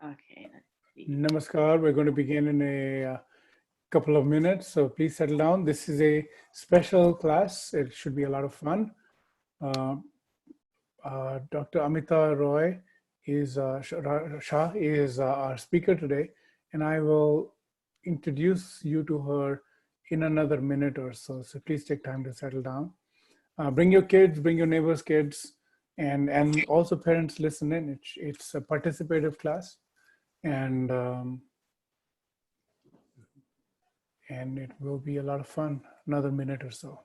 Okay, let's see. Namaskar. We're going to begin in a couple of minutes, so please settle down. This is a special class. It should be a lot of fun. Dr. Amita Roy is Shah is our speaker today, and I will introduce you to her in another minute or so. So please take time to settle down. Bring your kids, bring your neighbors' kids, and also parents listen in. It's a participative class, and it will be a lot of fun. Another minute or so.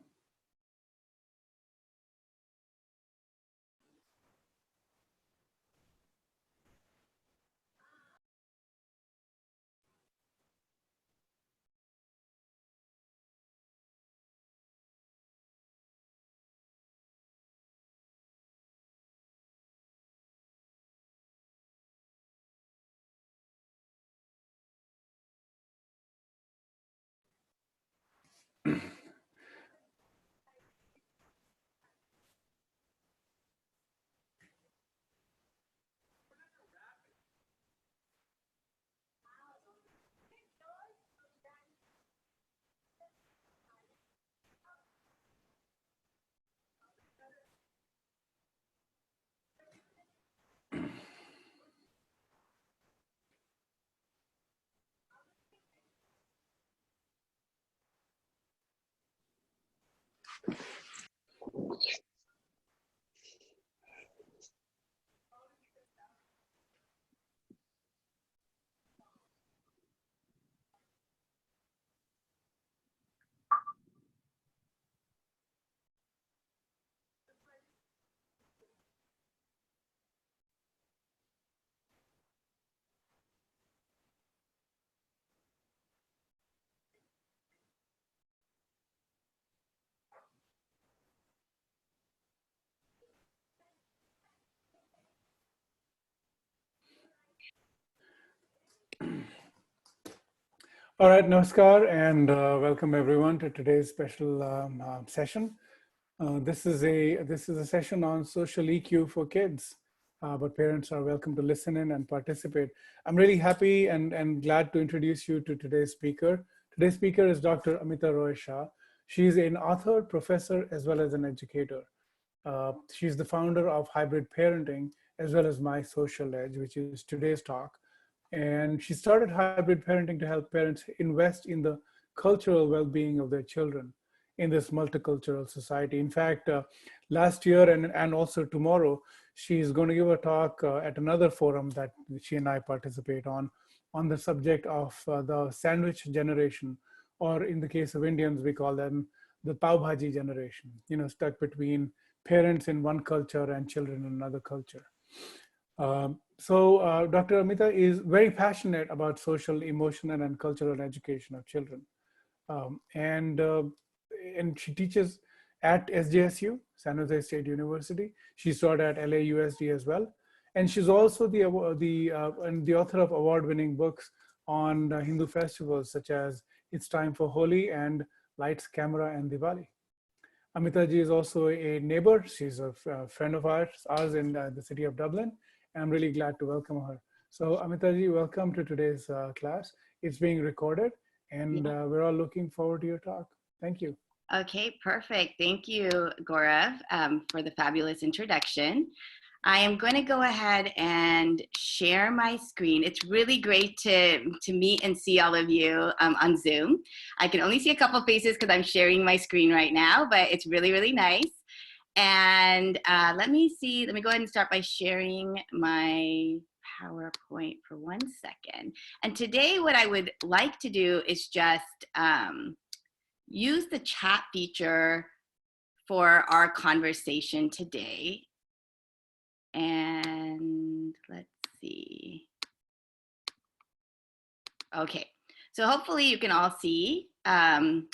All right, namaskar, and welcome everyone to today's special session. This is a session on social EQ for kids, but parents are welcome to listen in and participate. I'm really happy and glad to introduce you to today's speaker. Today's speaker is Dr. Amita Roy Shah. She's an author, professor, as well as an educator. She's the founder of Hybrid Parenting, as well as My Social Edge, which is today's talk. And she started Hybrid Parenting to help parents invest in the cultural well-being of their children in this multicultural society. In fact, last year and also tomorrow, she's going to give a talk at another forum that she and I participate on the subject of the sandwich generation, or in the case of Indians, we call them the pav bhaji generation, stuck between parents in one culture and children in another culture. So Dr. Amita is very passionate about social, emotional, and cultural education of children. And she teaches at SJSU, San Jose State University. She taught at LAUSD as well. And she's also the author of award-winning books on Hindu festivals, such as It's Time for Holi and Lights, Camera, and Diwali. Amita ji is also a neighbor. She's a friend of ours in the city of Dublin. And I'm really glad to welcome her. So Amita ji, welcome to today's class. It's being recorded, and we're all looking forward to your talk. Thank you. Okay, perfect. Thank you, Gaurav, for the fabulous introduction. I am going to go ahead and share my screen. It's really great to meet and see all of you on Zoom. I can only see a couple faces because I'm sharing my screen right now, but it's really, really nice. And let me go ahead and start by sharing my PowerPoint for 1 second. And today what I would like to do is just use the chat feature for our conversation today. And let's see. Okay, so hopefully you can all see the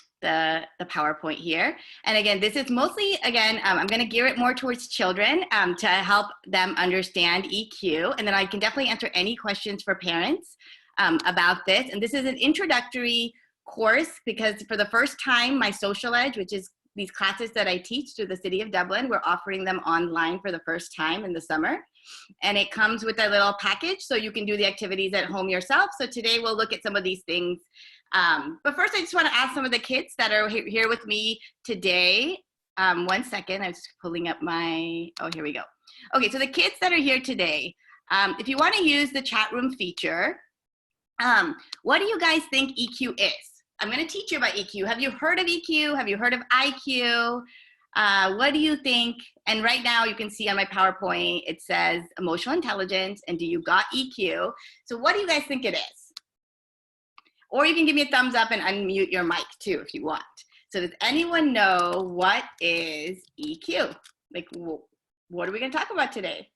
PowerPoint here. And again, this is mostly, again, I'm gonna gear it more towards children to help them understand EQ. And then I can definitely answer any questions for parents about this. And this is an introductory course because for the first time, my social ed, which is these classes that I teach through the City of Dublin, we're offering them online for the first time in the summer. And it comes with a little package so you can do the activities at home yourself. So today we'll look at some of these things. But first I just want to ask some of the kids that are here with me today. 1 second, I was pulling up my, oh, here we go. Okay, so the kids that are here today, if you want to use the chat room feature, what do you guys think EQ is? I'm going to teach you about EQ. Have you heard of EQ? Have you heard of IQ? What do you think? And right now you can see on my PowerPoint, it says emotional intelligence and do you got EQ? So what do you guys think it is? Or you can give me a thumbs up and unmute your mic too if you want. So does anyone know what is EQ? Like, what are we going to talk about today?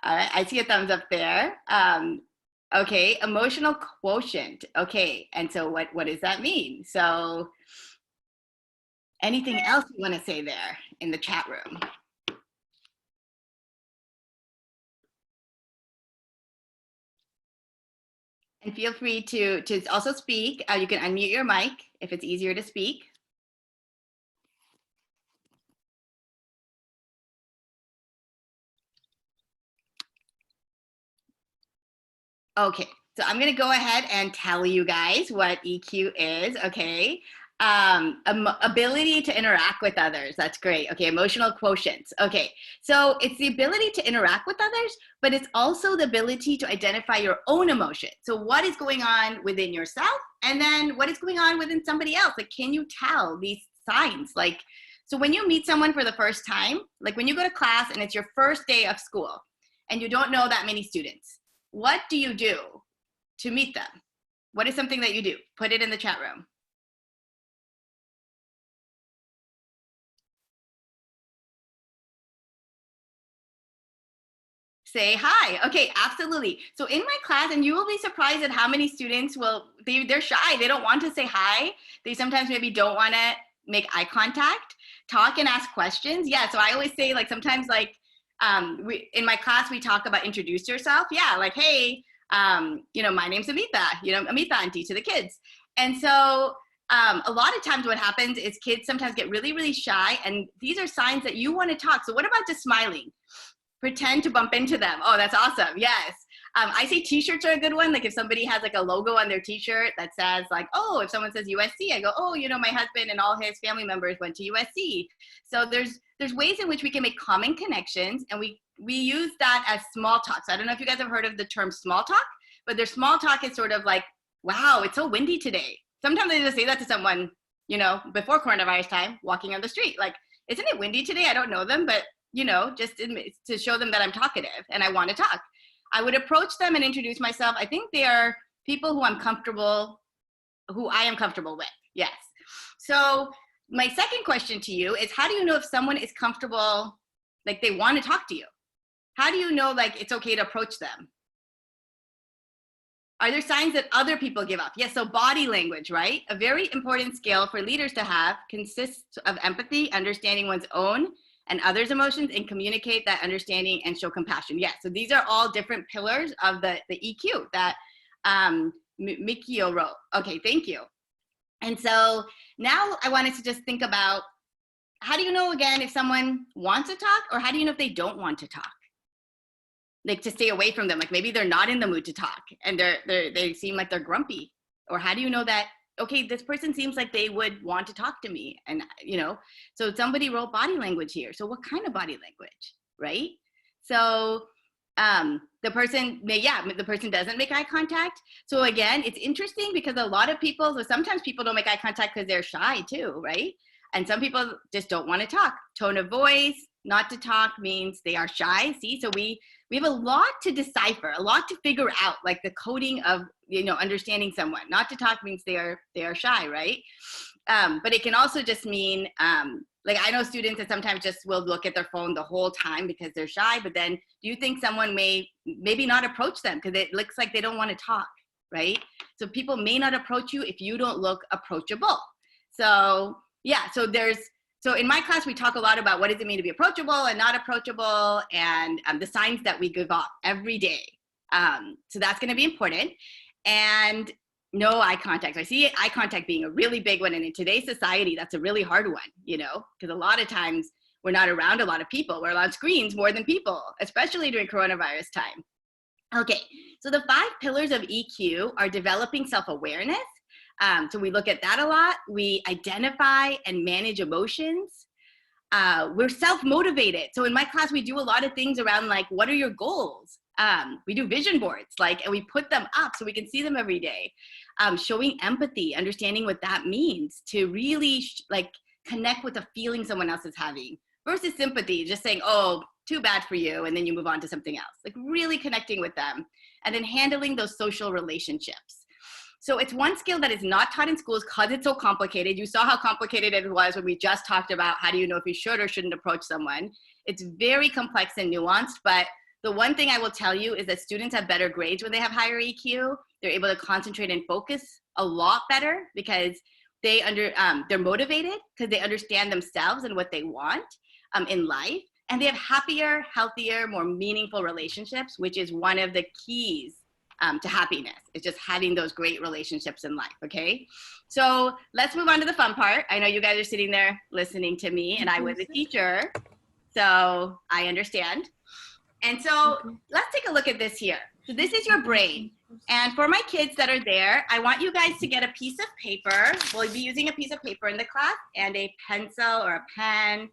I see a thumbs up there. Okay, emotional quotient. Okay, and so what does that mean? So anything else you want to say there in the chat room? And feel free to also speak. You can unmute your mic if it's easier to speak. Okay, so I'm gonna go ahead and tell you guys what EQ is, okay? Ability to interact with others, that's great. Okay, emotional quotients. Okay, so it's the ability to interact with others, but it's also the ability to identify your own emotion. So what is going on within yourself, and then what is going on within somebody else? Like, can you tell these signs? Like, so when you meet someone for the first time, like when you go to class and it's your first day of school, and you don't know that many students, what do you do to meet them? What is something that you do? Put it in the chat room. Say hi. Okay, absolutely. So in my class, and you will be surprised at how many students they're shy. They don't want to say hi. They sometimes maybe don't want to make eye contact, talk and ask questions. Yeah, so I always say like sometimes like, in my class, we talk about introduce yourself. Yeah, like, hey, you know, my name's Amita, you know, Amita auntie to the kids. And so a lot of times what happens is kids sometimes get really, really shy. And these are signs that you want to talk. So what about just smiling? Pretend to bump into them. Oh, that's awesome. Yes. I say t-shirts are a good one. Like if somebody has like a logo on their t-shirt that says like, oh, if someone says USC, I go, oh, you know, my husband and all his family members went to USC. So there's ways in which we can make common connections, and we use that as small talk. So I don't know if you guys have heard of the term small talk, but their small talk is sort of like, wow, it's so windy today. Sometimes I just say that to someone, you know, before coronavirus time, walking on the street, like, isn't it windy today? I don't know them, but you know, just to show them that I'm talkative and I want to talk. I would approach them and introduce myself. I think they are people who I am comfortable with. Yes. So my second question to you is, how do you know if someone is comfortable, like they want to talk to you? How do you know like it's okay to approach them? Are there signs that other people give off? Yes, so body language, right? A very important skill for leaders to have consists of empathy, understanding one's own and others' emotions, and communicate that understanding and show compassion. Yes, so these are all different pillars of the EQ that Mikio wrote. Okay, thank you. And so now I wanted to just think about, how do you know, again, if someone wants to talk, or how do you know if they don't want to talk? Like to stay away from them, like maybe they're not in the mood to talk and they seem like they're grumpy. Or how do you know that, okay, this person seems like they would want to talk to me? And, you know, so somebody wrote body language here. So what kind of body language, right? So the person the person doesn't make eye contact. So again, it's interesting because a lot of people, so sometimes people don't make eye contact because they're shy too, right? And some people just don't want to talk. Tone of voice, Not to talk means they are shy. See, so we have a lot to decipher, a lot to figure out, like the coding of, you know, understanding someone. Not to talk means they are shy, right? But it can also just mean, like I know students that sometimes just will look at their phone the whole time because they're shy, but then do you think someone maybe not approach them because it looks like they don't want to talk, right? So people may not approach you if you don't look approachable. So yeah, so in my class, we talk a lot about what does it mean to be approachable and not approachable, and the signs that we give off every day. So that's gonna be important. And no eye contact. I see eye contact being a really big one. And in today's society, that's a really hard one, you know, because a lot of times we're not around a lot of people. We're on screens more than people, especially during coronavirus time. Okay, so the 5 pillars of EQ are developing self-awareness. So we look at that a lot. We identify and manage emotions. We're self-motivated. So in my class, we do a lot of things around like, what are your goals? We do vision boards, like, and we put them up so we can see them every day. Showing empathy, understanding what that means to really like connect with the feeling someone else is having versus sympathy, just saying, oh, too bad for you, and then you move on to something else. Like really connecting with them, and then handling those social relationships. So it's one skill that is not taught in schools because it's so complicated. You saw how complicated it was when we just talked about how do you know if you should or shouldn't approach someone. It's very complex and nuanced, but the one thing I will tell you is that students have better grades when they have higher EQ. They're able to concentrate and focus a lot better because they're motivated because they understand themselves and what they want in life. And they have happier, healthier, more meaningful relationships, which is one of the keys to happiness. It's just having those great relationships in life, okay? So let's move on to the fun part. I know you guys are sitting there listening to me, and I was a teacher, so I understand. And so let's take a look at this here. So this is your brain. And for my kids that are there, I want you guys to get a piece of paper. We'll be using a piece of paper in the class and a pencil or a pen.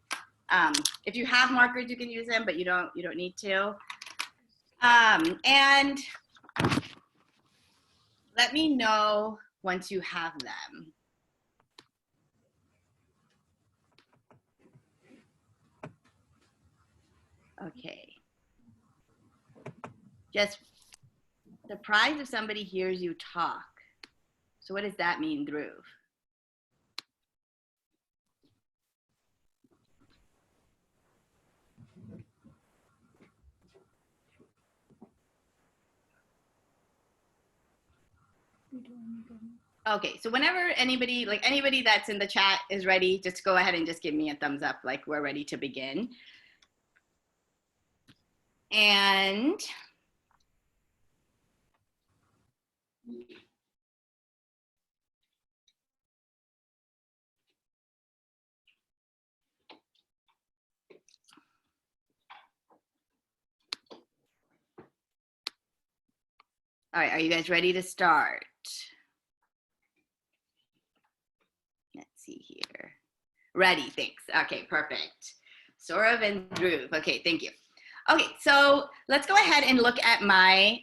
If you have markers, you can use them, but you don't need to. And let me know once you have them. Okay. Just surprised if somebody hears you talk. So what does that mean, Dhruv? Okay, so whenever anybody that's in the chat is ready, just go ahead and just give me a thumbs up, like we're ready to begin. And all right, are you guys ready to start? Let's see here. Ready, thanks. Okay, perfect. Saurav and Dhruv. Okay, thank you. Okay, so let's go ahead and look at my,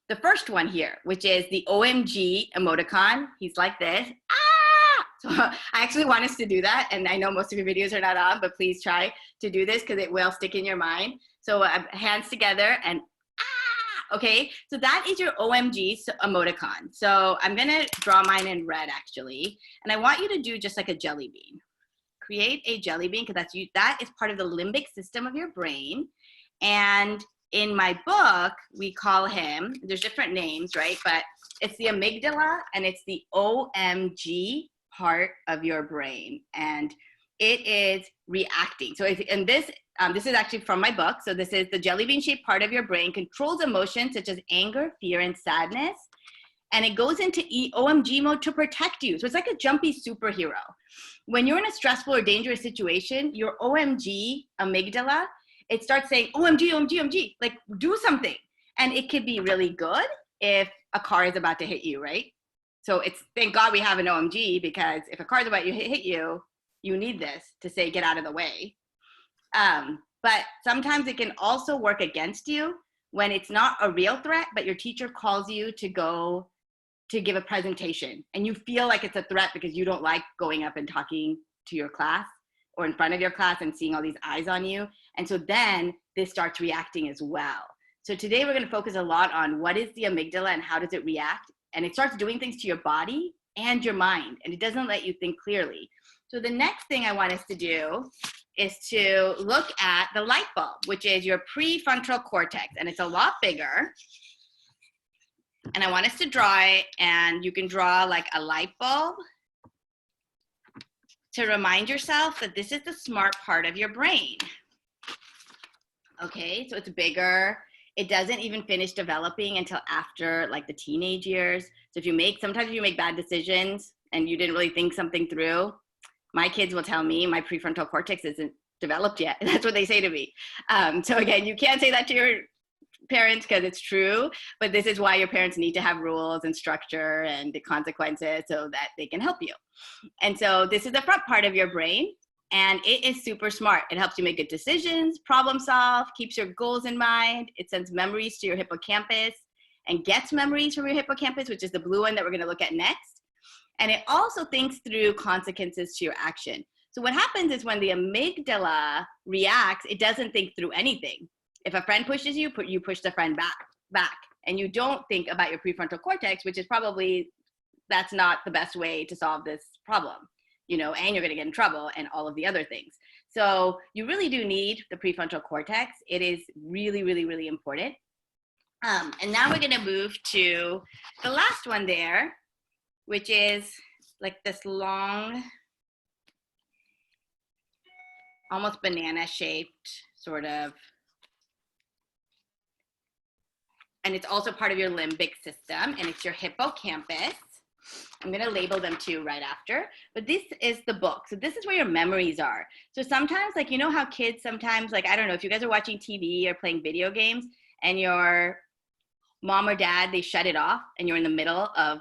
the first one here, which is the OMG emoticon. He's like this. Ah! So I actually want us to do that. And I know most of your videos are not on, but please try to do this because it will stick in your mind. So hands together and ah! Okay, so that is your OMG emoticon. So I'm gonna draw mine in red actually. And I want you to do just like a jelly bean. Create a jelly bean because that is part of the limbic system of your brain. And in my book, we call him, there's different names, right? But it's the amygdala and it's the OMG part of your brain. And it is reacting. So this is actually from my book. So this is the jelly bean shaped part of your brain controls emotions such as anger, fear, and sadness. And it goes into OMG mode to protect you. So it's like a jumpy superhero. When you're in a stressful or dangerous situation, your OMG amygdala, it starts saying, OMG, OMG, OMG, like do something. And it could be really good if a car is about to hit you, right? So it's, thank God we have an OMG because if a car is about to hit you, you need this to say, get out of the way. But sometimes it can also work against you when it's not a real threat, but your teacher calls you to go to give a presentation and you feel like it's a threat because you don't like going up and talking to your class. or in front of your class and seeing all these eyes on you. And so then this starts reacting as well. So today we're going to focus a lot on what is the amygdala and how does it react. And it starts doing things to your body and your mind, and it doesn't let you think clearly. So the next thing I want us to do is to look at the light bulb, which is your prefrontal cortex, and it's a lot bigger. And I want us to draw it, and you can draw like a light bulb to remind yourself that this is the smart part of your brain. Okay, so it's bigger. It doesn't even finish developing until after like the teenage years. So sometimes you make bad decisions and you didn't really think something through. My kids will tell me my prefrontal cortex isn't developed yet. That's what they say to me. So again, you can't say that to your parents because it's true, but this is why your parents need to have rules and structure and the consequences so that they can help you. And so this is the front part of your brain, and it is super smart. It helps you make good decisions, problem solve, keeps your goals in mind. It sends memories to your hippocampus and gets memories from your hippocampus, which is the blue one that we're going to look at next. And it also thinks through consequences to your action. So what happens is when the amygdala reacts, it doesn't think through anything. If a friend pushes you, you push the friend back. And you don't think about your prefrontal cortex, which is probably, that's not the best way to solve this problem, and you're going to get in trouble and all of the other things. So you really do need the prefrontal cortex. It is really, really, really important. And now we're going to move to the last one there, which is like this long, almost banana shaped sort of, and it's also part of your limbic system, and it's your hippocampus. I'm going to label them too right after, but this is the book. So this is where your memories are. So sometimes, like, how kids sometimes, like, I don't know, if you guys are watching TV or playing video games and your mom or dad, they shut it off and you're in the middle of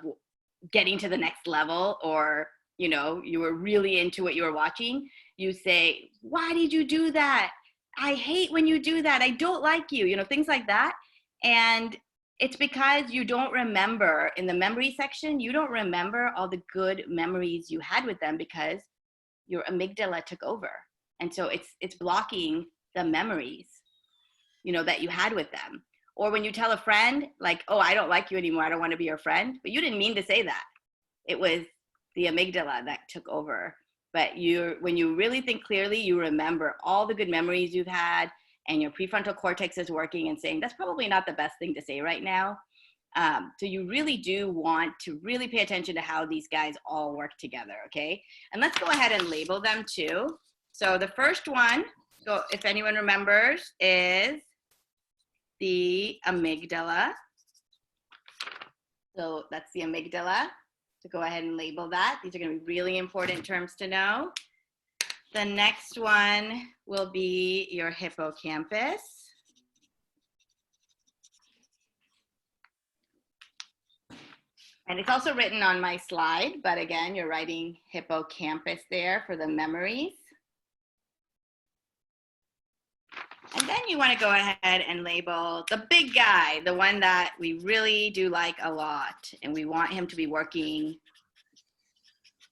getting to the next level, or, you were really into what you were watching, you say, why did you do that? I hate when you do that. I don't like you, things like that. And it's because you don't remember in the memory section, you don't remember all the good memories you had with them because your amygdala took over. And so it's blocking the memories, that you had with them. Or when you tell a friend, like, oh, I don't like you anymore, I don't want to be your friend, but you didn't mean to say that. It was the amygdala that took over. But when you really think clearly, you remember all the good memories you've had, and your prefrontal cortex is working and saying, that's probably not the best thing to say right now. So you really do want to really pay attention to how these guys all work together, okay? And let's go ahead and label them too. So the first one, so if anyone remembers, is the amygdala. So that's the amygdala. So go ahead and label that. These are going to be really important terms to know. The next one will be your hippocampus. And it's also written on my slide, but again, you're writing hippocampus there for the memories. And then you want to go ahead and label the big guy, the one that we really do like a lot, and we want him to be working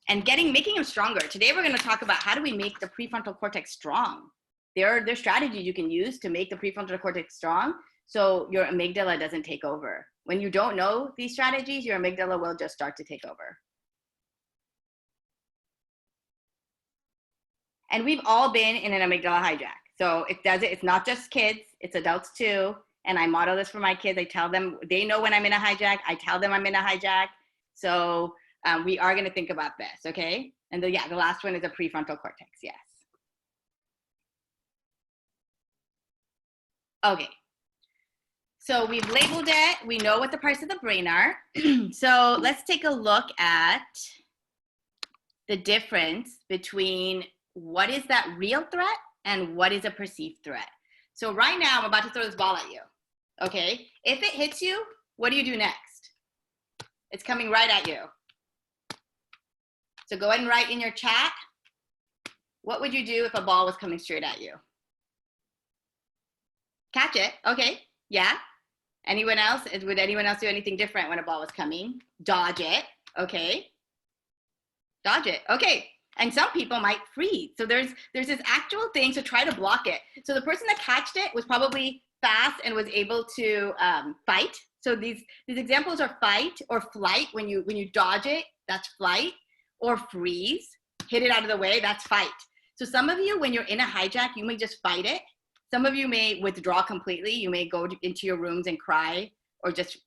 and making him stronger. Today we're going to talk about how do we make the prefrontal cortex strong. There are strategies you can use to make the prefrontal cortex strong so your amygdala doesn't take over. When you don't know these strategies, your amygdala will just start to take over. And we've all been in an amygdala hijack. So it's not just kids, it's adults too. And I model this for my kids. I tell them, they know when I'm in a hijack. I tell them I'm in a hijack. So we are going to think about this, okay? And the last one is a prefrontal cortex, yes. Okay. So we've labeled it. We know what the parts of the brain are. So let's take a look at the difference between what is that real threat and what is a perceived threat. So right now, I'm about to throw this ball at you, okay? If it hits you, what do you do next? It's coming right at you. So go ahead and write in your chat, what would you do if a ball was coming straight at you? Catch it, okay, yeah. Anyone else? Would anyone else do anything different when a ball was coming? Dodge it, okay. Dodge it, okay. And some people might freeze. So there's this actual thing, so try to block it. So the person that catched it was probably fast and was able to fight. So these examples are fight or flight. When you dodge it, that's flight. Or freeze, hit it out of the way, that's fight. So some of you, when you're in a hijack, you may just fight it. Some of you may withdraw completely. You may go into your rooms and cry, or just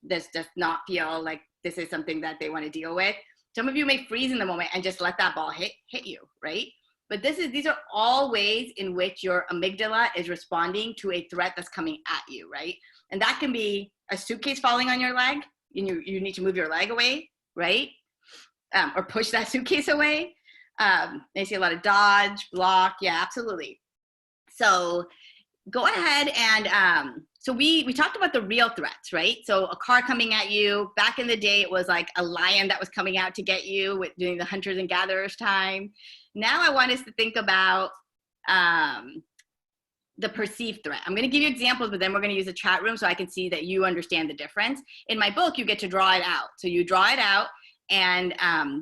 not feel like this is something that they want to deal with. Some of you may freeze in the moment and just let that ball hit you, right? But these are all ways in which your amygdala is responding to a threat that's coming at you, right? And that can be a suitcase falling on your leg, and you need to move your leg away, right? Or push that suitcase away. They see a lot of dodge, block, yeah, absolutely. So go ahead and, so we talked about the real threats, right? So a car coming at you. Back in the day, it was like a lion that was coming out to get you during the hunters and gatherers time. Now I want us to think about the perceived threat. I'm going to give you examples, but then we're going to use a chat room so I can see that you understand the difference. In my book, you get to draw it out. So you draw it out, and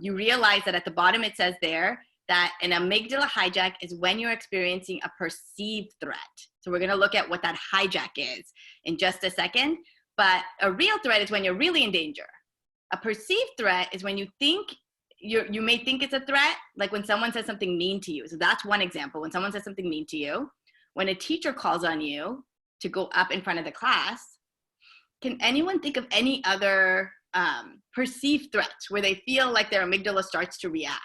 you realize that at the bottom it says there that an amygdala hijack is when you're experiencing a perceived threat. So we're going to look at what that hijack is in just a second. But a real threat is when you're really in danger. A perceived threat is when you think you may think it's a threat, like when someone says something mean to you. So that's one example. When someone says something mean to you, when a teacher calls on you to go up in front of the class. Can anyone think of any other perceived threats where they feel like their amygdala starts to react?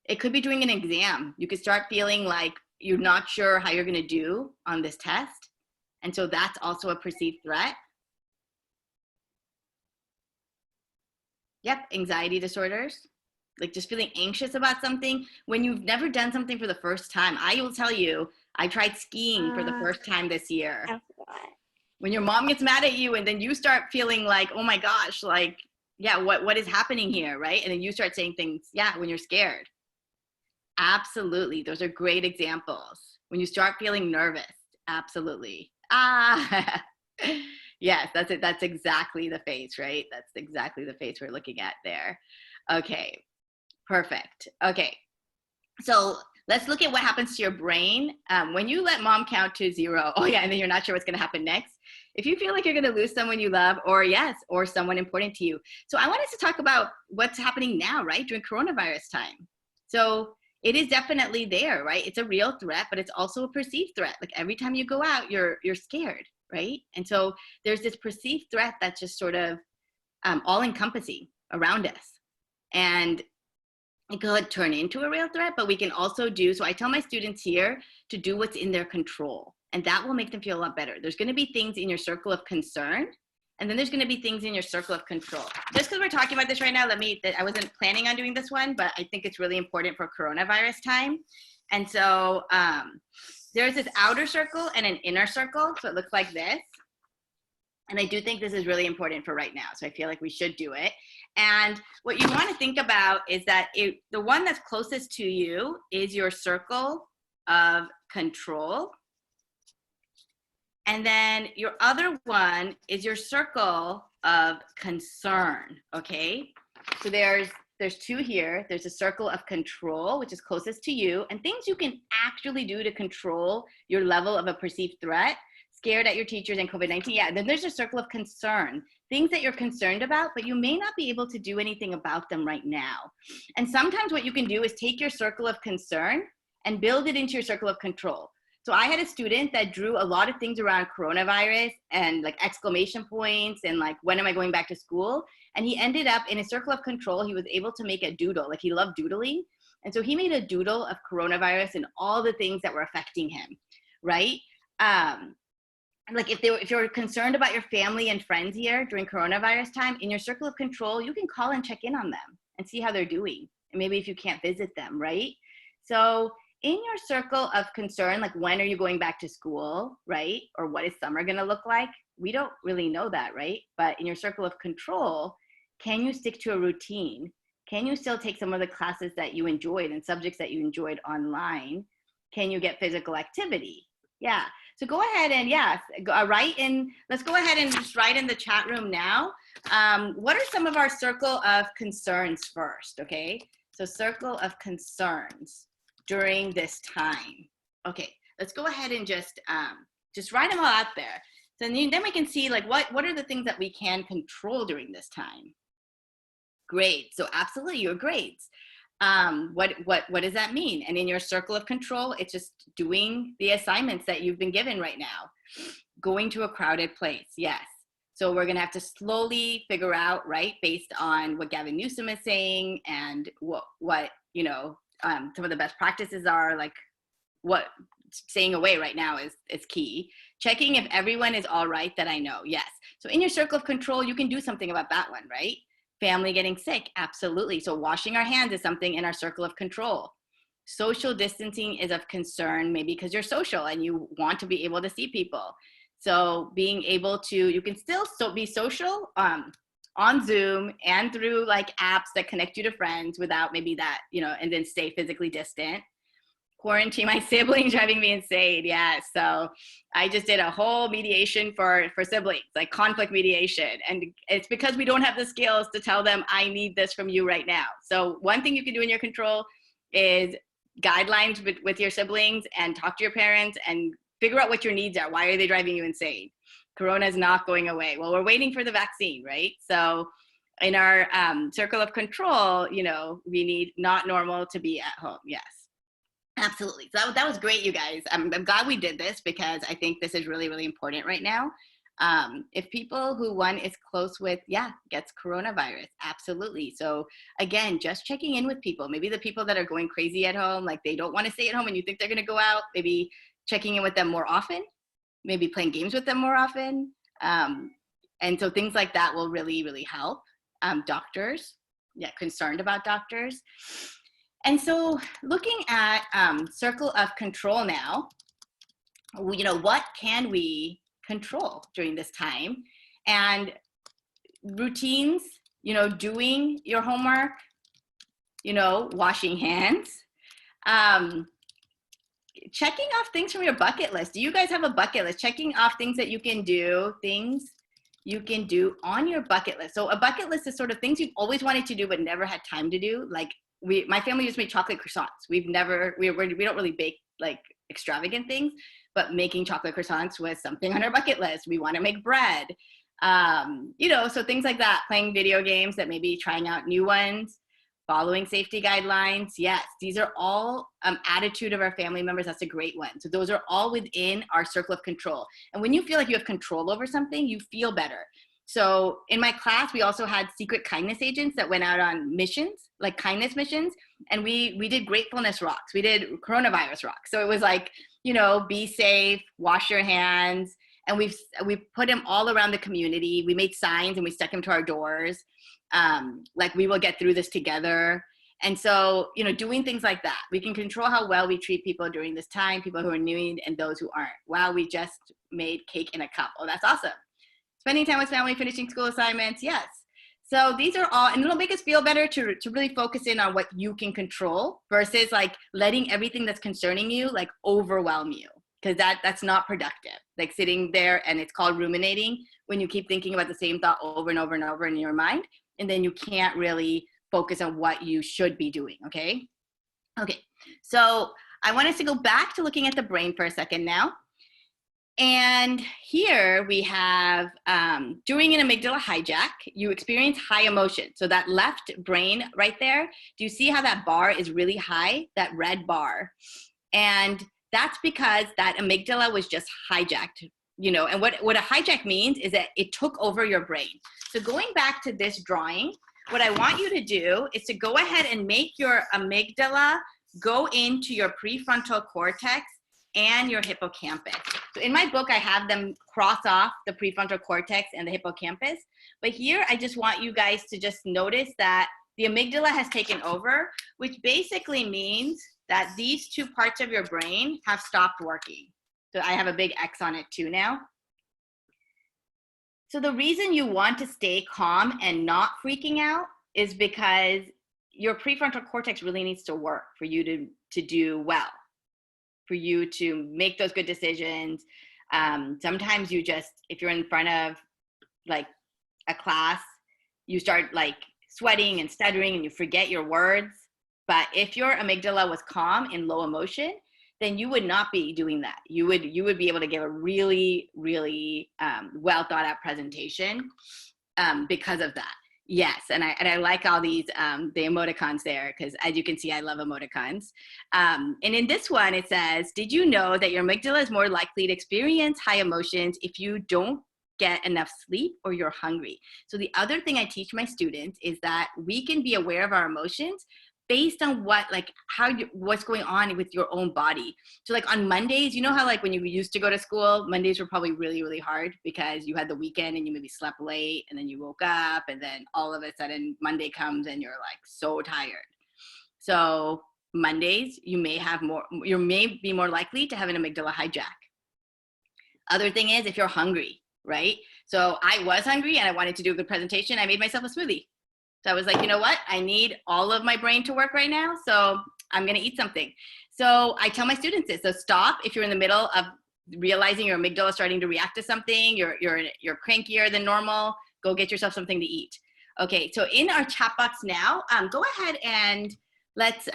It could be during an exam. You could start feeling like you're not sure how you're going to do on this test. And so that's also a perceived threat. Yep, anxiety disorders. Like just feeling anxious about something when you've never done something for the first time. I will tell you, I tried skiing for the first time this year. When your mom gets mad at you and then you start feeling like, oh my gosh, like, yeah, what is happening here, right? And then you start saying things, yeah, when you're scared. Absolutely, those are great examples. When you start feeling nervous, absolutely. Yes, that's it. That's exactly the face, right? That's exactly the face we're looking at there. Okay, perfect. Okay, so let's look at what happens to your brain when you let mom count to 0. Oh yeah, and then you're not sure what's gonna happen next. If you feel like you're gonna lose someone you love, or someone important to you. So I want us to talk about what's happening now, right, during coronavirus time. So it is definitely there, right? It's a real threat, but it's also a perceived threat. Like every time you go out, you're scared, right? And so there's this perceived threat that's just sort of all-encompassing around us. And it could turn into a real threat, but we can also do, so I tell my students here to do what's in their control, and that will make them feel a lot better. There's gonna be things in your circle of concern, and then there's gonna be things in your circle of control. Just because we're talking about this right now, I wasn't planning on doing this one, but I think it's really important for coronavirus time. And so there's this outer circle and an inner circle, so it looks like this. And I do think this is really important for right now, so I feel like we should do it. And what you want to think about is that the one that's closest to you is your circle of control. And then your other one is your circle of concern, okay? So there's two here. There's a circle of control, which is closest to you, and things you can actually do to control your level of a perceived threat. Scared at your teachers and COVID-19. Yeah, then there's a circle of concern, things that you're concerned about, but you may not be able to do anything about them right now. And sometimes what you can do is take your circle of concern and build it into your circle of control. So I had a student that drew a lot of things around coronavirus and like exclamation points and like, when am I going back to school? And he ended up in a circle of control. He was able to make a doodle, like he loved doodling. And so he made a doodle of coronavirus and all the things that were affecting him, right? Like if you're concerned about your family and friends here during coronavirus time, in your circle of control, you can call and check in on them and see how they're doing. And maybe if you can't visit them, right? So in your circle of concern, like when are you going back to school, right? Or what is summer gonna look like? We don't really know that, right? But in your circle of control, can you stick to a routine? Can you still take some of the classes that you enjoyed and subjects that you enjoyed online? Can you get physical activity? Yeah. So go ahead and let's go ahead and just write in the chat room now. What are some of our circle of concerns first, okay? So circle of concerns during this time. Okay, let's go ahead and just write them all out there. So then we can see like what are the things that we can control during this time. Grades. So absolutely your grades. What does that mean? And in your circle of control, it's just doing the assignments that you've been given right now. Going to a crowded place. Yes. So we're going to have to slowly figure out, right, based on what Gavin Newsom is saying and what you know, some of the best practices are, like what staying away right now is key. Checking if everyone is all right that I know. Yes. So in your circle of control, you can do something about that one, right? Family getting sick. Absolutely. So washing our hands is something in our circle of control. Social distancing is of concern, maybe because you're social and you want to be able to see people. So being able to, you can still be social on Zoom and through like apps that connect you to friends without maybe that, you know, and then stay physically distant. Quarantine my siblings driving me insane. Yeah. So I just did a whole mediation for siblings, like conflict mediation. And it's because we don't have the skills to tell them, I need this from you right now. So one thing you can do in your control is guidelines with your siblings and talk to your parents and figure out what your needs are. Why are they driving you insane? Corona is not going away. Well, we're waiting for the vaccine, right? So in our circle of control, you know, we need not normal to be at home. Yes. Absolutely. So that was great, you guys. I'm glad we did this because I think this is really, really important right now. If people who one is close with, gets coronavirus, absolutely. So again, just checking in with people, maybe the people that are going crazy at home, like they don't want to stay at home and you think they're going to go out, maybe checking in with them more often, maybe playing games with them more often. And so things like that will really, really help. Doctors, concerned about doctors. And so looking at circle of control now, you know, what can we control during this time? And routines, you know, doing your homework, you know, washing hands, checking off things from your bucket list. Do you guys have a bucket list? Checking off things that you can do, things you can do on your bucket list. So a bucket list is sort of things you've always wanted to do but never had time to do. Like my family used to make chocolate croissants. We don't really bake like extravagant things, but making chocolate croissants was something on our bucket list. We want to make bread, you know, so things like that, playing video games, that maybe trying out new ones, following safety guidelines. Yes, these are all attitude of our family members. That's a great one. So those are all within our circle of control. And when you feel like you have control over something, you feel better. So in my class, we also had secret kindness agents that went out on missions, like kindness missions. And we did gratefulness rocks. We did coronavirus rocks. So it was like, you know, be safe, wash your hands. And we put them all around the community. We made signs and we stuck them to our doors. Like we will get through this together. And so, you know, doing things like that, we can control how well we treat people during this time, people who are in need and those who aren't. Wow, we just made cake in a cup. Oh, that's awesome. Spending time with family, finishing school assignments, yes. So these are all, and it'll make us feel better to really focus in on what you can control versus like letting everything that's concerning you like overwhelm you, because that's not productive. Like sitting there, and it's called ruminating, when you keep thinking about the same thought over and over and over in your mind, and then you can't really focus on what you should be doing, okay? Okay, so I want us to go back to looking at the brain for a second now. And here we have, during an amygdala hijack, you experience high emotion. So that left brain right there, do you see how that bar is really high, that red bar? And that's because that amygdala was just hijacked, you know, and what a hijack means is that it took over your brain. So going back to this drawing, what I want you to do is to go ahead and make your amygdala go into your prefrontal cortex and your hippocampus. So in my book, I have them cross off the prefrontal cortex and the hippocampus. But here, I just want you guys to just notice that the amygdala has taken over, which basically means that these two parts of your brain have stopped working. So I have a big X on it too now. So the reason you want to stay calm and not freaking out is because your prefrontal cortex really needs to work for you to do well, for you to make those good decisions. Sometimes you just, if you're in front of like a class, you start like sweating and stuttering and you forget your words. But if your amygdala was calm and low emotion, then you would not be doing that. You would be able to give a really, really well thought out presentation because of that. Yes, and I like all these the emoticons there, because as you can see, I love emoticons. And in this one, it says, "Did you know that your amygdala is more likely to experience high emotions if you don't get enough sleep or you're hungry?" So the other thing I teach my students is that we can be aware of our emotions based on what's going on with your own body. So like on Mondays, you know how like when you used to go to school, Mondays were probably really, really hard because you had the weekend and you maybe slept late and then you woke up and then all of a sudden Monday comes and you're like so tired. So Mondays, you may be more likely to have an amygdala hijack. Other thing is if you're hungry, right? So I was hungry and I wanted to do a good presentation. I made myself a smoothie. So I was like, you know what? I need all of my brain to work right now. So I'm going to eat something. So I tell my students this. So stop if you're in the middle of realizing your amygdala is starting to react to something. You're crankier than normal. Go get yourself something to eat. Okay. So in our chat box now, go ahead and let's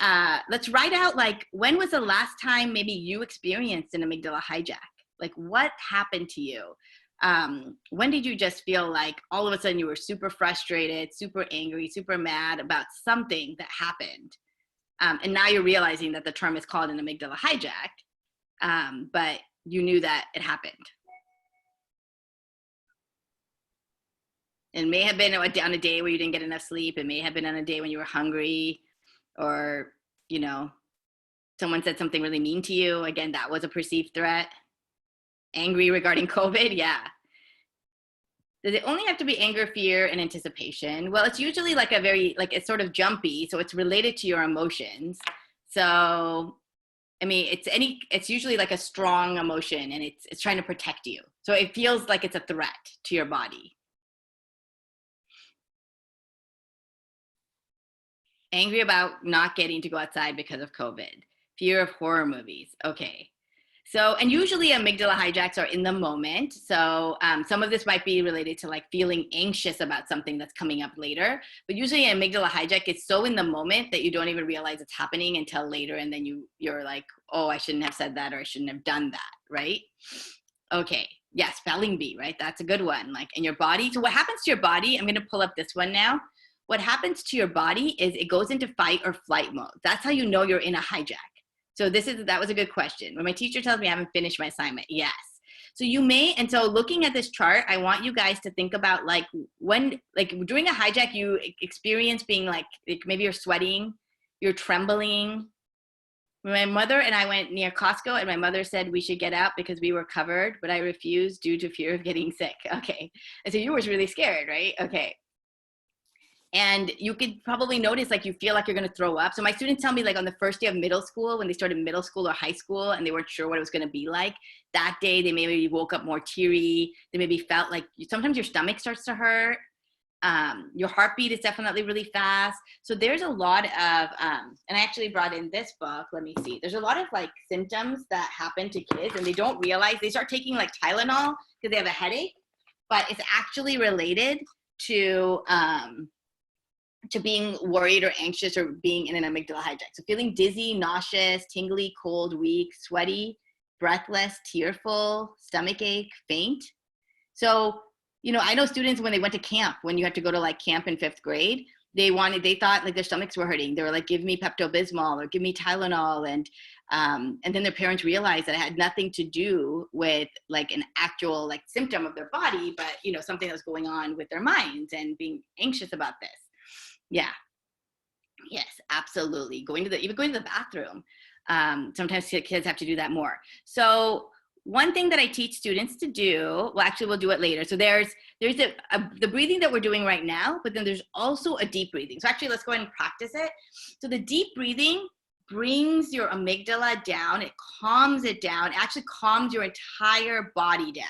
write out, like, when was the last time maybe you experienced an amygdala hijack? Like, what happened to you? When did you just feel like all of a sudden you were super frustrated, super angry, super mad about something that happened? And now you're realizing that the term is called an amygdala hijack, but you knew that it happened. It may have been on a day where you didn't get enough sleep. It may have been on a day when you were hungry, or, you know, someone said something really mean to you. Again, that was a perceived threat. Angry regarding COVID, yeah. Does it only have to be anger, fear, and anticipation? Well, it's usually like it's sort of jumpy, so it's related to your emotions. So, I mean, it's usually like a strong emotion, and it's trying to protect you. So it feels like it's a threat to your body. Angry about not getting to go outside because of COVID. Fear of horror movies. Okay. So, and usually amygdala hijacks are in the moment. So some of this might be related to like feeling anxious about something that's coming up later. But usually an amygdala hijack is so in the moment that you don't even realize it's happening until later. And then you're like, oh, I shouldn't have said that, or I shouldn't have done that, right? Okay. Yeah, spelling bee, right? That's a good one. Like in your body. So what happens to your body, I'm going to pull up this one now. What happens to your body is it goes into fight or flight mode. That's how you know you're in a hijack. So that was a good question. When my teacher tells me I haven't finished my assignment, yes. So and so looking at this chart, I want you guys to think about like when, like during a hijack, you experience being like maybe you're sweating, you're trembling. My mother and I went near Costco and my mother said we should get out because we were covered, but I refused due to fear of getting sick. Okay. And so you were really scared, right? Okay. And you could probably notice like you feel like you're going to throw up. So my students tell me like on the first day of middle school, when they started middle school or high school and they weren't sure what it was going to be like, that day they maybe woke up more teary. They maybe felt like sometimes your stomach starts to hurt. Your heartbeat is definitely really fast. So there's a lot of, and I actually brought in this book. Let me see. There's a lot of like symptoms that happen to kids and they don't realize. They start taking like Tylenol because they have a headache, but it's actually related to being worried or anxious or being in an amygdala hijack. So feeling dizzy, nauseous, tingly, cold, weak, sweaty, breathless, tearful, stomach ache, faint. So, you know, I know students when they went to camp, when you had to go to like camp in 5th grade, they thought like their stomachs were hurting. They were like, give me Pepto-Bismol or give me Tylenol. And then their parents realized that it had nothing to do with like an actual like symptom of their body, but, you know, something that was going on with their minds and being anxious about this. Yeah. Yes, absolutely. Even going to the bathroom. Sometimes kids have to do that more. So one thing that I teach students to do, well, actually we'll do it later. So there's the breathing that we're doing right now, but then there's also a deep breathing. So actually let's go ahead and practice it. So the deep breathing brings your amygdala down. It calms it down. It actually calms your entire body down.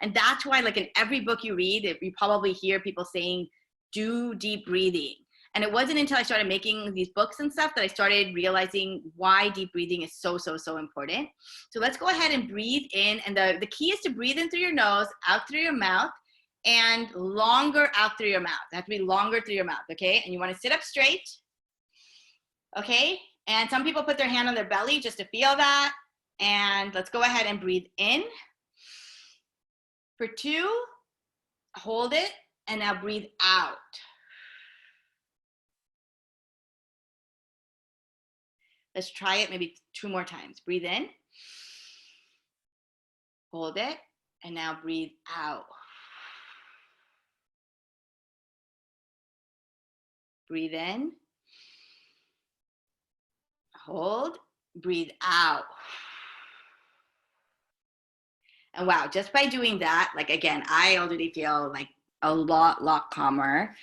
And that's why like in every book you read, you probably hear people saying, do deep breathing. And it wasn't until I started making these books and stuff that I started realizing why deep breathing is so, so, so important. So let's go ahead and breathe in. And the key is to breathe in through your nose, out through your mouth, and longer out through your mouth. It has to be longer through your mouth, okay? And you want to sit up straight. Okay, and some people put their hand on their belly just to feel that. And let's go ahead and breathe in. For 2, hold it, and now breathe out. Let's try it maybe 2 more times. Breathe in, hold it, and now breathe out. Breathe in, hold, breathe out. And wow, just by doing that, like again, I already feel like a lot calmer.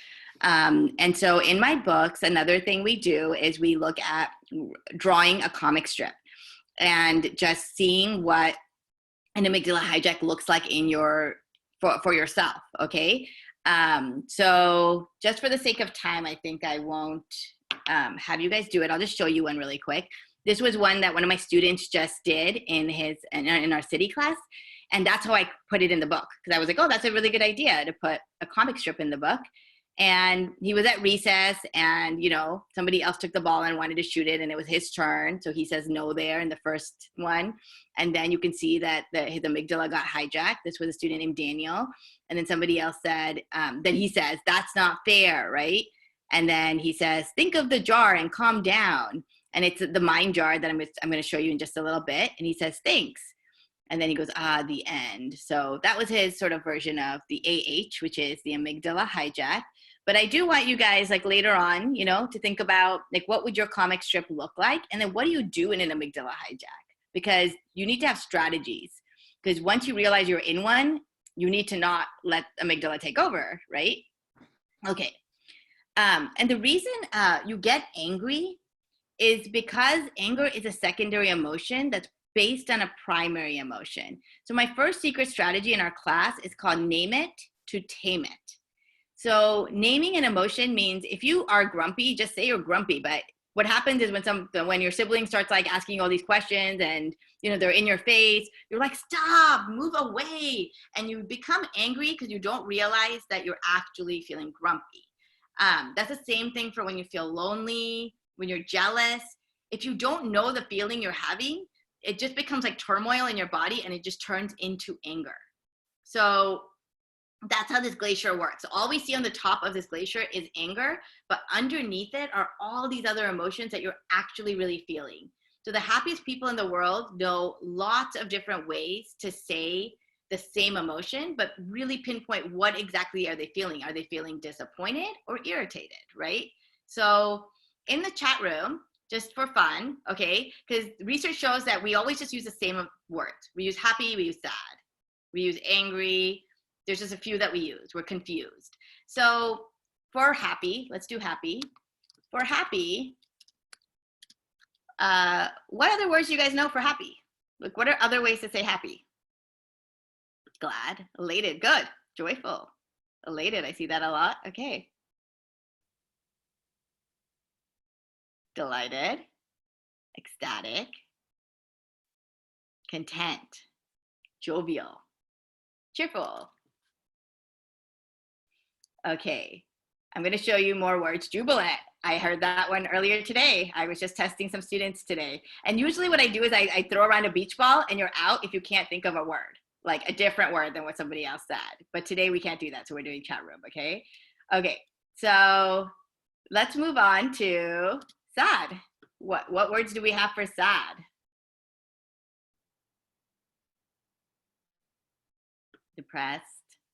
And so in my books, another thing we do is we look at drawing a comic strip and just seeing what an amygdala hijack looks like in your for yourself. Okay. So just for the sake of time, I think I won't have you guys do it. I'll just show you one really quick. This was one that one of my students just did in our city class. And that's how I put it in the book. Because I was like, oh, that's a really good idea to put a comic strip in the book. And he was at recess and, you know, somebody else took the ball and wanted to shoot it and it was his turn. So he says no there in the first one. And then you can see that his amygdala got hijacked. This was a student named Daniel. And then somebody else said, then he says, that's not fair, right? And then he says, think of the jar and calm down. And it's the mind jar that I'm going to show you in just a little bit. And he says, thanks. And then he goes, the end. So that was his sort of version of the AH, which is the amygdala hijack. But I do want you guys, like later on, you know, to think about like what would your comic strip look like? And then what do you do in an amygdala hijack? Because you need to have strategies. Because once you realize you're in one, you need to not let amygdala take over, right? Okay. And the reason you get angry is because anger is a secondary emotion that's based on a primary emotion. So my first secret strategy in our class is called name it to tame it. So naming an emotion means if you are grumpy, just say you're grumpy. But what happens is when your sibling starts like asking you all these questions and you know they're in your face, you're like, stop, move away. And you become angry because you don't realize that you're actually feeling grumpy. That's the same thing for when you feel lonely, when you're jealous. If you don't know the feeling you're having, it just becomes like turmoil in your body and it just turns into anger. So that's how this glacier works. So all we see on the top of this glacier is anger, but underneath it are all these other emotions that you're actually really feeling. So the happiest people in the world know lots of different ways to say the same emotion, but really pinpoint what exactly are they feeling. Are they feeling disappointed or irritated, right? So in the chat room, just for fun, okay? Because research shows that we always just use the same words. We use happy, we use sad, we use angry. There's just a few that we use. We're confused. So for happy, let's do happy. For happy, what other words do you guys know for happy? Like, what are other ways to say happy? Glad, elated, good, joyful, elated. I see that a lot. Okay. Delighted, ecstatic, content, jovial, cheerful. Okay, I'm going to show you more words. Jubilant. I heard that one earlier today. I was just testing some students today. And usually what I do is I throw around a beach ball and you're out if you can't think of a word, like a different word than what somebody else said. But today we can't do that, so we're doing chat room, okay? Okay, so let's move on to sad. What words do we have for sad? Depressed,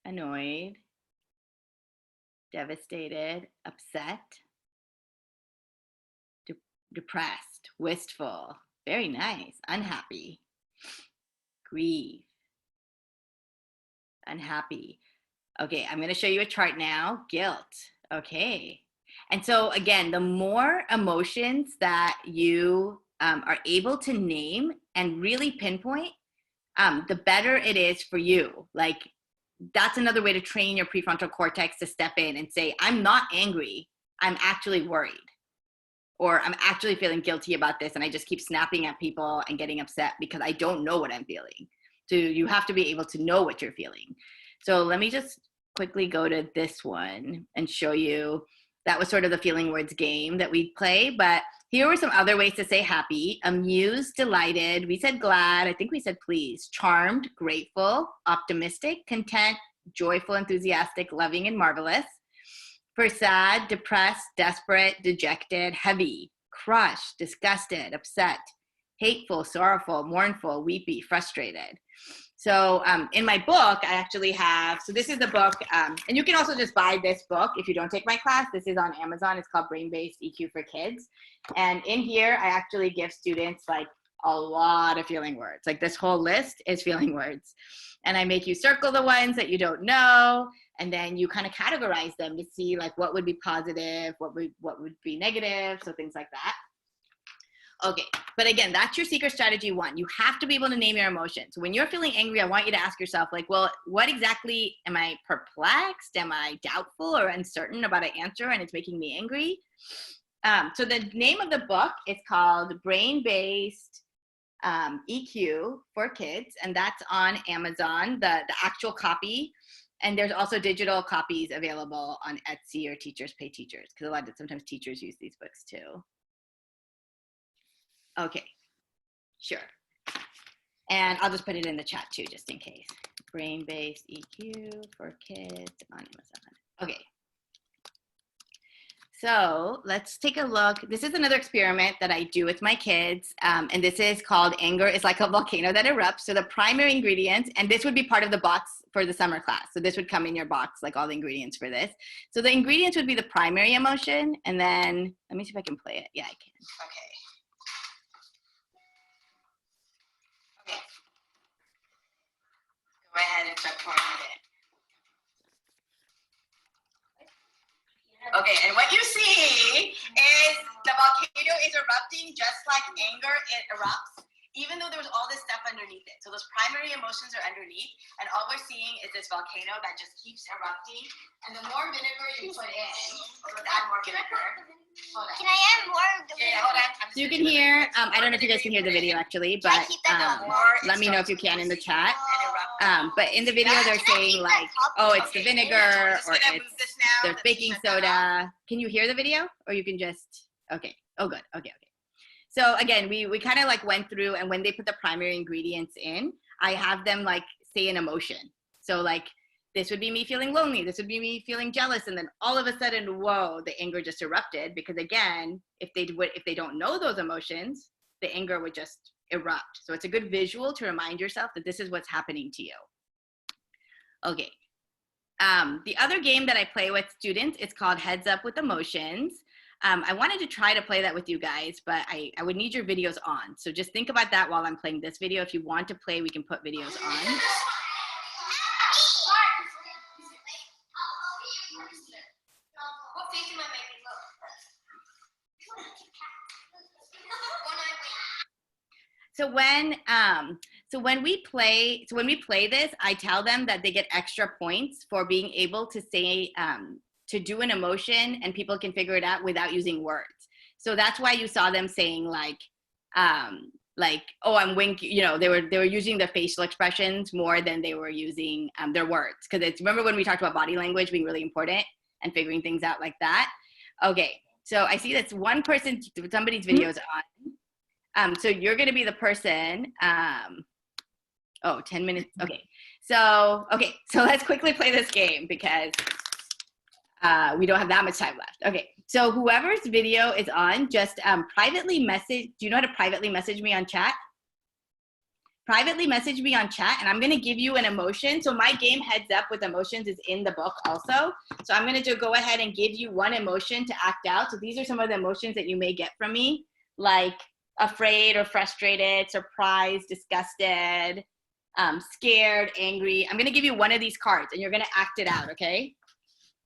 annoyed, devastated, upset, depressed, wistful, very nice, unhappy, grieve, unhappy. Okay, I'm going to show you a chart now. Guilt. Okay. And so again, the more emotions that you are able to name and really pinpoint, the better it is for you. Like, that's another way to train your prefrontal cortex to step in and say, I'm not angry, I'm actually worried. Or I'm actually feeling guilty about this and I just keep snapping at people and getting upset because I don't know what I'm feeling. So you have to be able to know what you're feeling. So let me just quickly go to this one and show you. That was sort of the feeling words game that we play, but Here were some other ways to say happy. Amused, delighted. We said glad. I think we said pleased. Charmed, grateful, optimistic, content, joyful, enthusiastic, loving, and marvelous. For sad, depressed, desperate, dejected, heavy, crushed, disgusted, upset, hateful, sorrowful, mournful, weepy, frustrated. So in my book, I actually have, so this is the book, and you can also just buy this book if you don't take my class. This is on Amazon. It's called Brain-Based EQ for Kids. And in here, I actually give students like a lot of feeling words. Like this whole list is feeling words. And I make you circle the ones that you don't know, and then you kind of categorize them to see like what would be positive, what would be negative, so things like that. Okay, but again, that's your secret strategy 1. You have to be able to name your emotions. When you're feeling angry, I want you to ask yourself, like, well, what exactly, am I perplexed? Am I doubtful or uncertain about an answer and it's making me angry? So the name of the book is called Brain-Based EQ for Kids, and that's on Amazon, the actual copy. And there's also digital copies available on Etsy or Teachers Pay Teachers, because sometimes teachers use these books too. Okay, sure. And I'll just put it in the chat too, just in case. Brain-based EQ for Kids on Amazon. Okay. So let's take a look. This is another experiment that I do with my kids. And this is called Anger is Like a Volcano That Erupts. So the primary ingredients, and this would be part of the box for the summer class. So this would come in your box, like all the ingredients for this. So the ingredients would be the primary emotion. And then, let me see if I can play it. Yeah, I can. Okay. Go ahead and start pouring it in. Okay, and what you see is the volcano is erupting just like anger, it erupts, even though there was all this stuff underneath it. So those primary emotions are underneath, and all we're seeing is this volcano that just keeps erupting. And the more vinegar you put in, let's add more vinegar. Can I add more? Yeah, hold on. So you can hear, I don't know if you guys can hear the video actually, but let me know if you can in the chat. But in the video, they're saying like, oh, it's the vinegar, or there's baking soda. Can you hear the video? Or you can just, okay. Oh, good. Okay. So again, we kind of like went through, and when they put the primary ingredients in, I have them like say an emotion. So like, this would be me feeling lonely. This would be me feeling jealous. And then all of a sudden, whoa, the anger just erupted. Because again, if they don't know those emotions, the anger would just erupt. So it's a good visual to remind yourself that this is what's happening to you. Okay. The other game that I play with students, it's called Heads Up with Emotions. I wanted to try to play that with you guys, but I would need your videos on. So just think about that while I'm playing this video. If you want to play, we can put videos on. So when we play this, I tell them that they get extra points for being able to say, to do an emotion, and people can figure it out without using words. So that's why you saw them saying like, oh, I'm winking. You know, they were using their facial expressions more than they were using their words. Because remember when we talked about body language being really important and figuring things out like that. Okay, so I see that's one person. Somebody's video is on. So you're going to be the person. 10 minutes. Okay. So let's quickly play this game because we don't have that much time left. Okay. So whoever's video is on, just privately message. Do you know how to privately message me on chat? Privately message me on chat, and I'm going to give you an emotion. So my game Heads Up with Emotions is in the book also. So I'm going to go ahead and give you one emotion to act out. So these are some of the emotions that you may get from me, like afraid or frustrated, surprised, disgusted, scared, angry. I'm going to give you one of these cards, and you're going to act it out, okay?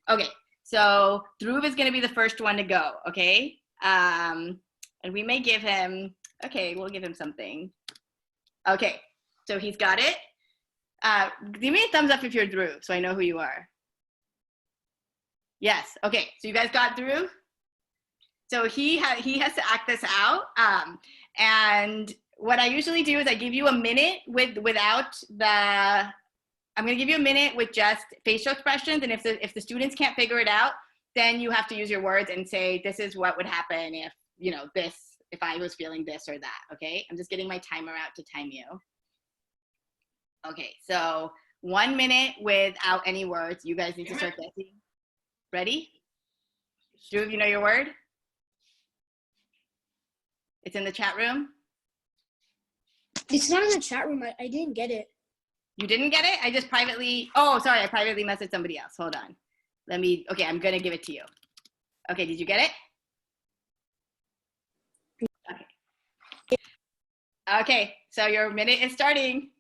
Okay, so Dhruv is going to be the first one to go, okay? And we may give him, okay, we'll give him something. Okay, so he's got it. Give me a thumbs up if you're Dhruv, so I know who you are. Yes, okay, so you guys got Dhruv? So he has to act this out. And what I usually do is I give you a minute without the, I'm gonna give you a minute with just facial expressions. And if the students can't figure it out, then you have to use your words and say, this is what would happen if, this, if I was feeling this or that, okay? I'm just getting my timer out to time you. Okay, so 1 minute without any words. You guys need to start guessing. Ready? Drew, you know your word? It's in the chat room. It's not in the chat room. I didn't get it. You didn't get it? I privately messaged somebody else. Hold on. Okay, I'm gonna give it to you. Okay, did you get it? Okay. Okay, so your minute is starting.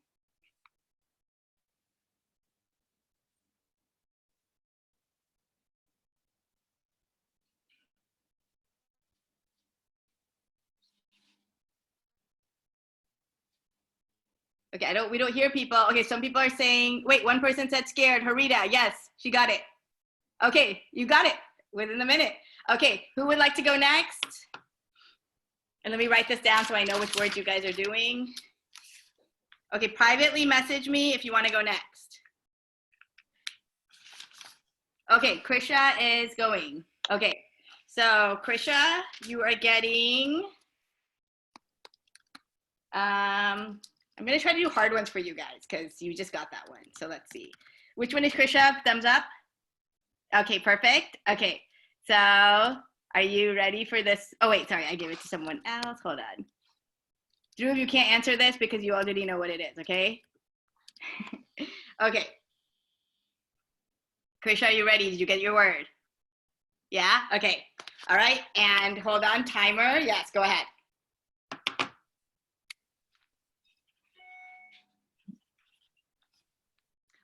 Okay, we don't hear people. Okay, some people are saying, wait, one person said scared. Harita, yes, she got it. Okay, you got it within a minute. Okay, who would like to go next? And let me write this down so I know which words you guys are doing. Okay, privately message me if you want to go next. Okay, Krisha is going. Okay, so Krisha, you are getting, I'm going to try to do hard ones for you guys because you just got that one. So let's see. Which one is Krisha? Thumbs up. Okay, perfect. Okay, so are you ready for this? Oh, wait, sorry, I gave it to someone else. Hold on. Drew, you can't answer this because you already know what it is, okay? Okay. Krisha, are you ready? Did you get your word? Yeah? Okay. All right, and hold on, timer. Yes, go ahead.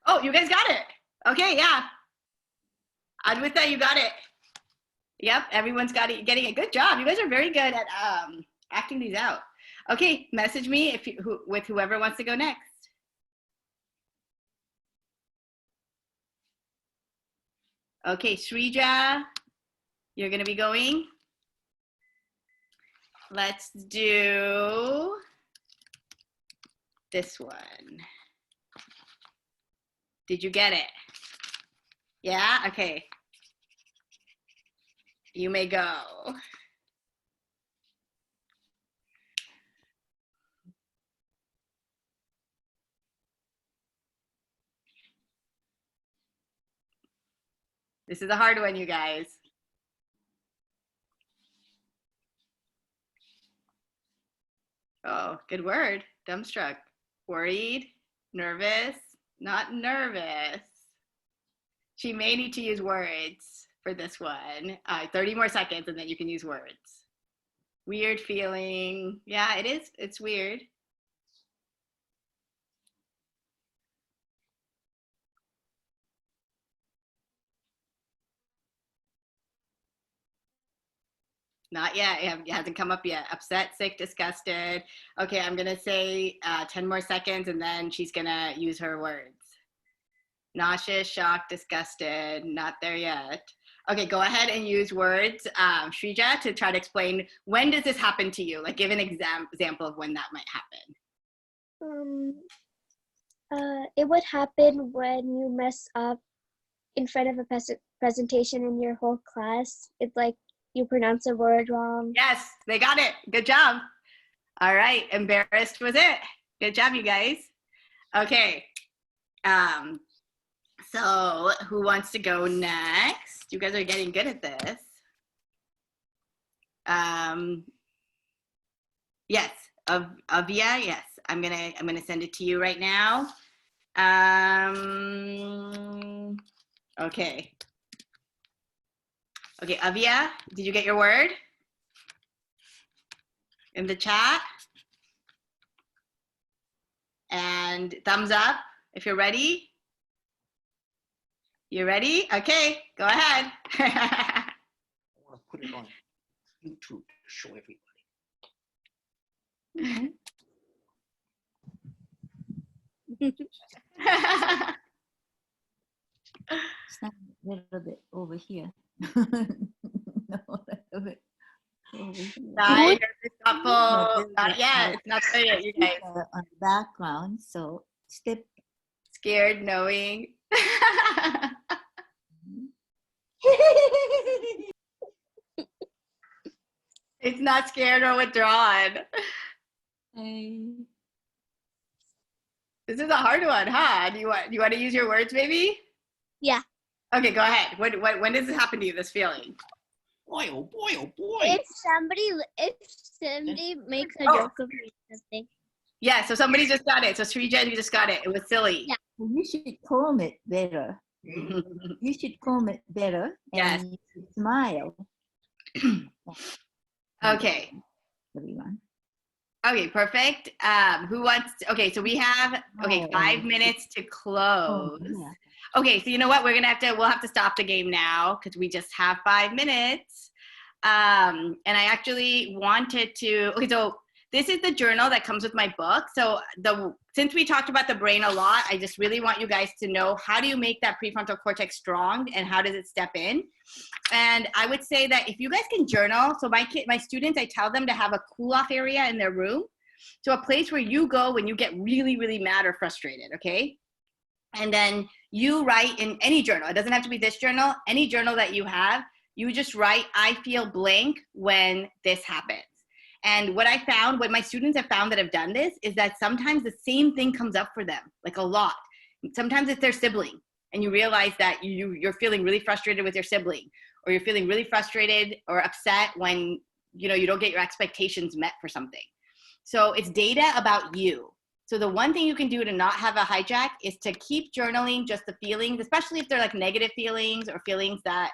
Oh, you guys got it. Okay, yeah. Advita, you got it. Yep, everyone's got it, getting a good job. You guys are very good at acting these out. Okay, message me with whoever wants to go next. Okay, Srija, you're gonna be going. Let's do this one. Did you get it? Yeah, okay. You may go. This is a hard one, you guys. Oh, good word. Dumbstruck. Worried, nervous, not nervous. She may need to use words for this one. 30 more seconds and then you can use words. Weird feeling. Yeah, it is. It's weird. Not yet. It hasn't come up yet. Upset, sick, disgusted. Okay, I'm going to say 10 more seconds and then she's going to use her words. Nauseous, shocked, disgusted. Not there yet. Okay, go ahead and use words, Shrija, to try to explain when does this happen to you? Like give an example of when that might happen. It would happen when you mess up in front of a presentation in your whole class. It's like you pronounce a word wrong. Yes, they got it. Good job. All right, embarrassed was it. Good job, you guys. Okay. So who wants to go next? You guys are getting good at this. Yes, Avia, yes. I'm gonna send it to you right now. Okay. Okay, Avia, did you get your word? In the chat? And thumbs up if you're ready. You ready? Okay, go ahead. I want to put it on YouTube to show everybody. Stand a little bit over here. No, a little bit over here. Not yet. It's not there yet, you guys. On the background, so step. Scared, knowing. It's not scared or withdrawn. This is a hard one, huh? Do you want to use your words, maybe? Yeah. Okay, go ahead. When does this happen to you, this feeling? Boy, oh boy, oh boy. If somebody makes a Oh. joke of me or something. Yeah, so somebody just got it. So Srijan, you just got it. It was silly. Yeah. You should calm it better. Mhm. You should calm it better. Yes. And you should smile. Okay. Everyone. Okay, perfect. Who wants okay, so we have 5 minutes to close. Yeah. Okay, so you know what? We'll have to stop the game now because we just have 5 minutes. And I actually wanted to, okay, so this is the journal that comes with my book. So since we talked about the brain a lot, I just really want you guys to know, how do you make that prefrontal cortex strong and how does it step in? And I would say that if you guys can journal, so my students, I tell them to have a cool off area in their room. So a place where you go when you get really, really mad or frustrated, okay? And then you write in any journal. It doesn't have to be this journal. Any journal that you have, you just write, I feel blank when this happens. And what my students have found that have done this is that sometimes the same thing comes up for them, like a lot. Sometimes it's their sibling, and you realize that you're feeling really frustrated with your sibling, or you're feeling really frustrated or upset when you don't get your expectations met for something. So it's data about you. So the one thing you can do to not have a hijack is to keep journaling just the feelings, especially if they're like negative feelings or feelings that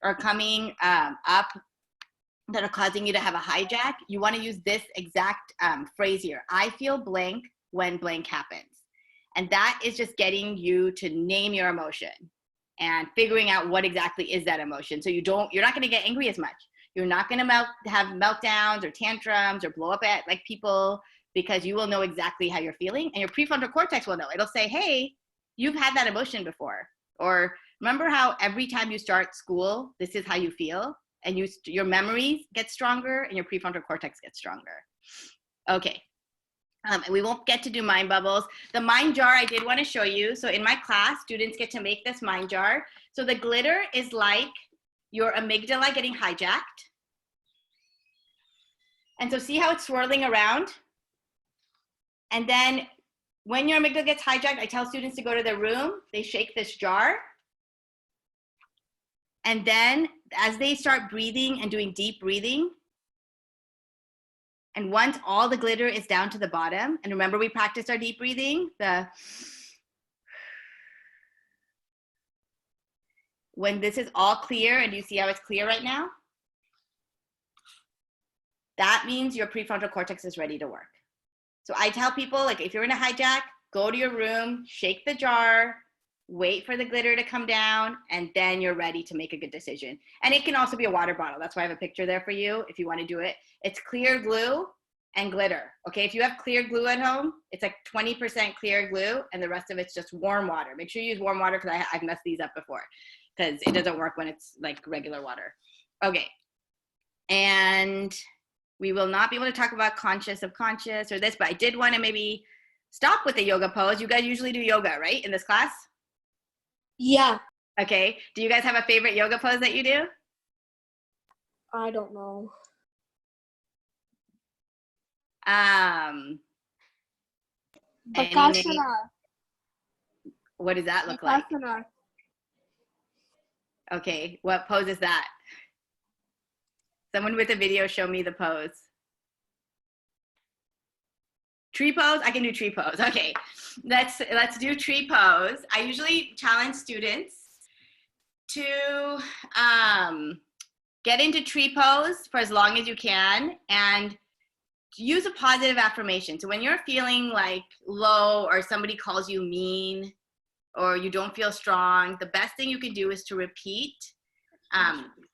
are coming up that are causing you to have a hijack. You want to use this exact phrase here. I feel blank when blank happens. And that is just getting you to name your emotion and figuring out what exactly is that emotion. So you're not going to get angry as much. You're not going to have meltdowns or tantrums or blow up at like people, because you will know exactly how you're feeling, and your prefrontal cortex will know. It'll say, hey, you've had that emotion before. Or remember how every time you start school, this is how you feel? And your memories get stronger and your prefrontal cortex gets stronger. Okay. And we won't get to do mind bubbles. The mind jar I did want to show you. So in my class, students get to make this mind jar. So the glitter is like your amygdala getting hijacked. And so see how it's swirling around? And then when your amygdala gets hijacked, I tell students to go to their room. They shake this jar. And then as they start breathing and doing deep breathing, and once all the glitter is down to the bottom, and remember we practiced our deep breathing, when this is all clear, and you see how it's clear right now, that means your prefrontal cortex is ready to work. So I tell people, like, if you're in a hijack, go to your room, shake the jar, wait for the glitter to come down, and then you're ready to make a good decision. And it can also be a water bottle. That's why I have a picture there for you if you want to do it. It's clear glue and glitter. Okay, if you have clear glue at home, it's like 20% clear glue, and the rest of it's just warm water. Make sure you use warm water, because I've messed these up before, because it doesn't work when it's like regular water. Okay, and we will not be able to talk about conscious, subconscious, or this, but I did want to maybe stop with the yoga pose. You guys usually do yoga, right, in this class? Yeah. Okay. Do you guys have a favorite yoga pose that you do? I don't know. Bakasana. What does that look like? Okay. What pose is that? Someone with a video show me the pose. Tree pose? I can do tree pose. Okay. Let's do tree pose. I usually challenge students to get into tree pose for as long as you can and use a positive affirmation. So when you're feeling like low, or somebody calls you mean, or you don't feel strong, the best thing you can do is to repeat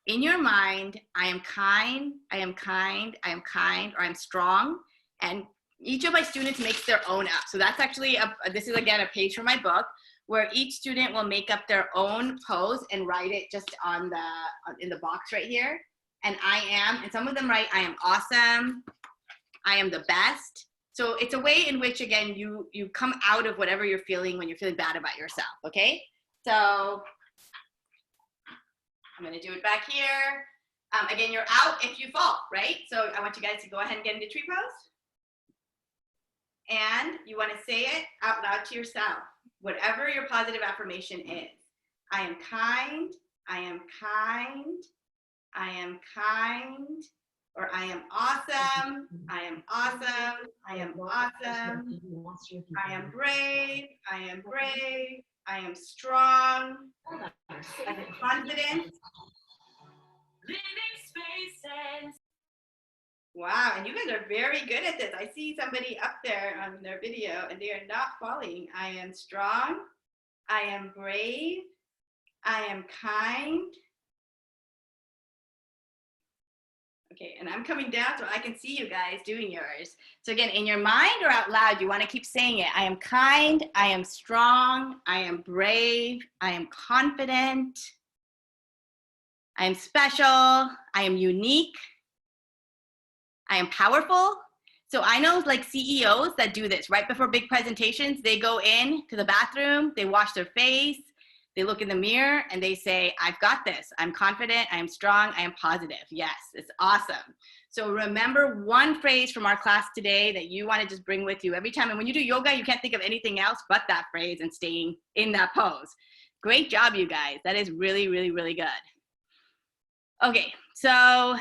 in your mind, I am kind, I am kind, I am kind, or I'm strong. And each of my students makes their own up. So that's actually, this is again a page from my book, where each student will make up their own pose and write it just in the box right here. And and some of them write, I am awesome, I am the best. So it's a way in which, again, you come out of whatever you're feeling when you're feeling bad about yourself, okay? So I'm gonna do it back here. Again, you're out if you fall, right? So I want you guys to go ahead and get into tree pose. And you want to say it out loud to yourself, whatever your positive affirmation is. I am kind, I am kind, I am kind, or I am awesome, I am awesome, I am awesome, I am brave, I am brave, I am strong, I am confident. Wow, and you guys are very good at this. I see somebody up there on their video and they are not falling. I am strong, I am brave, I am kind. Okay, and I'm coming down so I can see you guys doing yours. So again, in your mind or out loud, you want to keep saying it. I am kind, I am strong, I am brave, I am confident, I am special, I am unique, I am powerful. So I know like CEOs that do this right before big presentations, they go in to the bathroom, they wash their face, they look in the mirror and they say, I've got this. I'm confident, I am strong, I am positive. Yes, it's awesome. So remember one phrase from our class today that you want to just bring with you every time. And when you do yoga, you can't think of anything else but that phrase and staying in that pose. Great job, you guys. That is really, really, really good. Okay, so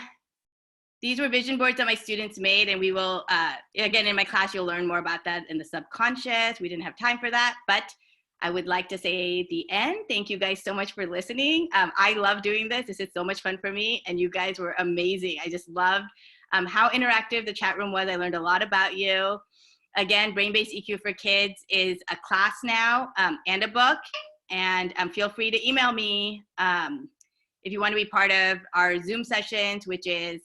these were vision boards that my students made, and we will, again, in my class, you'll learn more about that in the subconscious. We didn't have time for that, but I would like to say at the end, thank you guys so much for listening. I love doing this. This is so much fun for me, and you guys were amazing. I just loved how interactive the chat room was. I learned a lot about you. Again, Brain-Based EQ for Kids is a class now and a book, and feel free to email me if you want to be part of our Zoom sessions, which is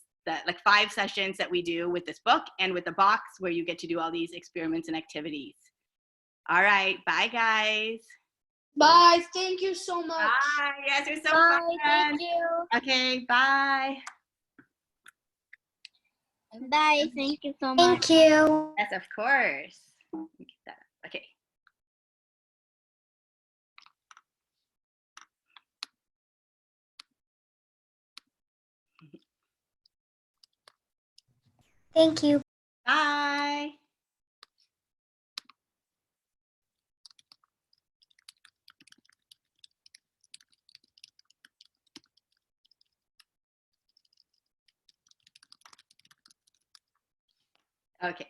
like 5 sessions that we do with this book and with the box where you get to do all these experiments and activities. All right, bye guys. Bye, thank you so much. Bye, yes, you're so Bye, fun. thank you. Okay, bye. Bye, thank you so much. Thank you. Yes, of course. Let me get that up. Okay. Thank you. Bye. Okay.